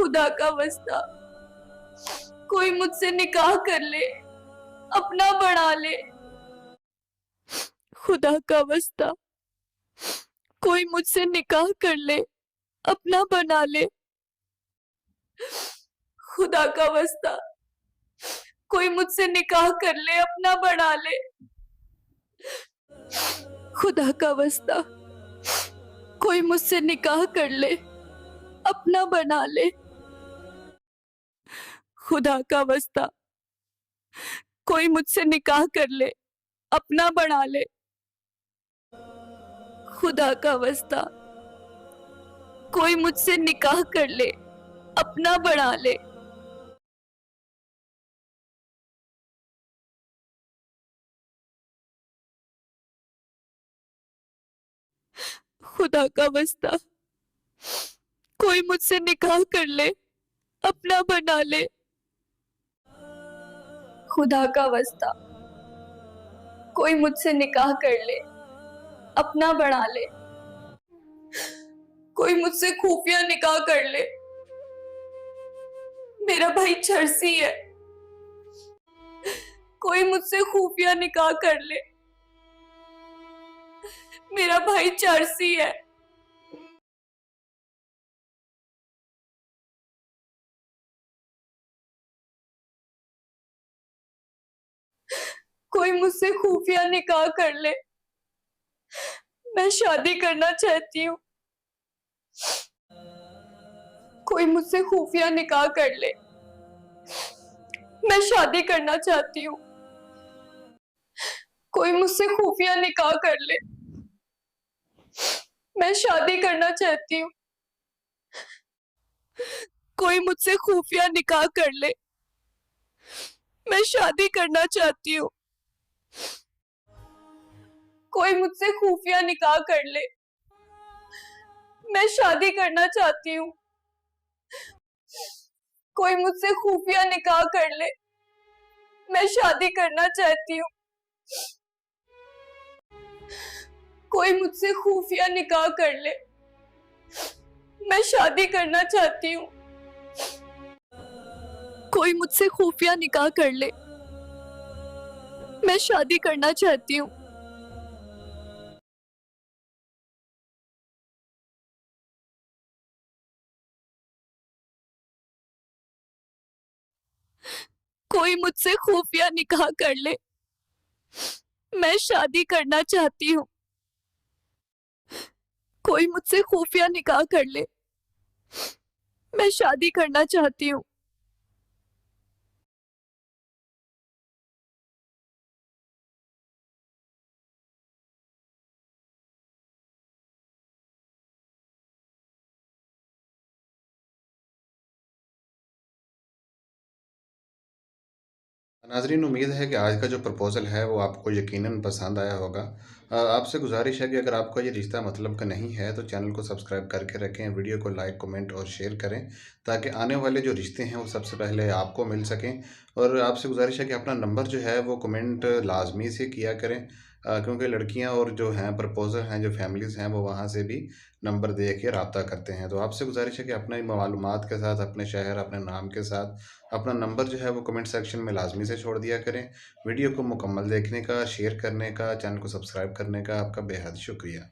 खुदा का वास्ता, कोई मुझसे निकाह कर ले, अपना बना ले। खुदा का वास्ता, कोई मुझसे निकाह कर ले, अपना बना ले। खुदा का वास्ता, कोई मुझसे निकाह कर ले, अपना बना ले। खुदा का वास्ता, कोई मुझसे निकाह कर ले, अपना बना ले। खुदा का वास्ता, कोई मुझसे निकाह कर ले, अपना बना ले। खुदा का वास्ता, कोई मुझसे निकाह कर ले, अपना बना ले। खुदा का वास्ता, कोई मुझसे निकाह कर ले, अपना बना ले। खुदा का वास्ता, कोई मुझसे निकाह कर ले, अपना बना ले। कोई मुझसे खुफिया निकाह कर ले। मेरा भाई चर्सी है। कोई मुझसे खुफिया निकाह कर ले। मेरा भाई चर्सी है। कोई मुझसे खुफिया निकाह कर ले। मैं शादी करना चाहती हूँ। कोई मुझसे खुफिया निकाह कर ले। मैं शादी करना चाहती हूँ। कोई मुझसे खुफिया निकाह कर ले। मैं शादी करना चाहती हूँ। कोई मुझसे खुफिया निकाह कर ले। मैं शादी करना चाहती हूँ। कोई मुझसे खुफिया निकाह कर ले। मैं शादी करना चाहती हूँ। कोई मुझसे खुफिया निकाह कर ले। मैं शादी करना चाहती हूँ। कोई मुझसे खुफिया निकाह कर ले। मैं शादी करना चाहती हूँ। कोई मुझसे खुफिया निकाह कर ले। मैं शादी करना चाहती हूँ। कोई मुझसे खुफिया निकाह कर ले। मैं शादी करना चाहती हूँ। कोई मुझसे खुफिया निकाह कर ले। मैं शादी करना चाहती हूँ। नाज़रीन, उम्मीद है कि आज का जो प्रपोज़ल है वो आपको यकीनन पसंद आया होगा। आपसे गुज़ारिश है कि अगर आपका ये रिश्ता मतलब का नहीं है तो चैनल को सब्सक्राइब करके रखें, वीडियो को लाइक, कमेंट और शेयर करें ताकि आने वाले जो रिश्ते हैं वो सबसे पहले आपको मिल सकें। और आपसे गुज़ारिश है कि अपना नंबर जो है वो कमेंट लाज़मी से किया करें, क्योंकि लड़कियाँ और जो हैं प्रपोज़र हैं, जो फैमिलीज़ हैं वो वहाँ से भी नंबर दे के राब्ता करते हैं। तो आपसे गुज़ारिश है कि अपनी मालूमात के साथ, अपने शहर, अपने नाम के साथ अपना नंबर जो है वो कमेंट सेक्शन में लाज़मी से छोड़ दिया करें। वीडियो को मुकम्मल देखने का, शेयर करने का, चैनल को सब्सक्राइब करने का आपका बेहद शुक्रिया।